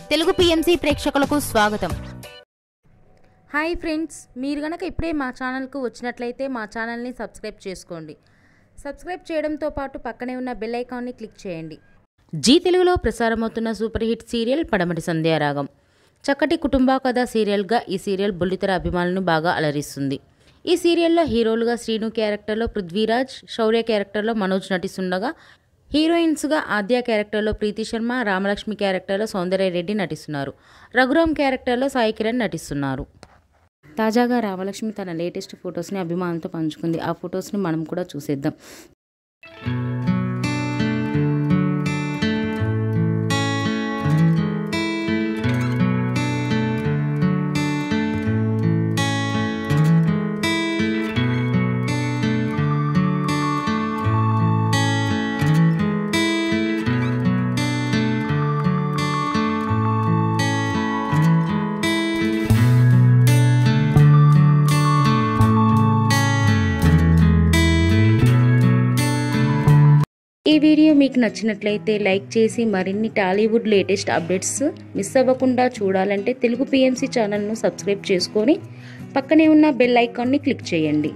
Telugu PMC ప్రేక్షకులకు స్వాగతం. Hi friends, మీరు గనక ఇప్పుడే మా ఛానల్కు వచ్చినట్లయితే మా ఛానల్ని సబ్స్క్రైబ్ చేసుకోండి. సబ్స్క్రైబ్ చేయడంతో పాటు పక్కనే ఉన్న బెల్ ఐకాన్ని క్లిక్ చేయండి. జీ తెలుగులో ప్రసారమవుతున్న సూపర్ హిట్ సీరియల్ పడమటి సంధ్యారాగం. చక్కటి కుటుంబ కథ సీరియల్గా ఈ సీరియల్ బుల్లితెర అభిమానులను బాగా అలరిస్తుంది. ఈ సీరియల్లో హీరోలుగా శ్రీను క్యారెక్టర్లో పృథ్వీరాజ్, శౌర్య క్యారెక్టర్లో మనోజ్ నటిస్తుండగా హీరోయిన్స్గా ఆద్య క్యారెక్టర్లో ప్రీతి శర్మ, రామలక్ష్మి క్యారెక్టర్లో సౌందర్య రెడ్డి నటిస్తున్నారు. రఘురామ్ క్యారెక్టర్లో సాయి కిరణ్ నటిస్తున్నారు. తాజాగా రామలక్ష్మి తన లేటెస్ట్ ఫొటోస్ని అభిమానులతో పంచుకుంది. ఆ ఫొటోస్ని మనం కూడా చూసేద్దాం. ఈ వీడియో మీకు నచ్చినట్లయితే లైక్ చేసి మరిన్ని టాలీవుడ్ లేటెస్ట్ అప్డేట్స్ మిస్ అవ్వకుండా చూడాలంటే తెలుగు పిఎంసి ఛానల్ను సబ్స్క్రైబ్ చేసుకొని పక్కనే ఉన్న బెల్ ఐకాన్ని క్లిక్ చేయండి.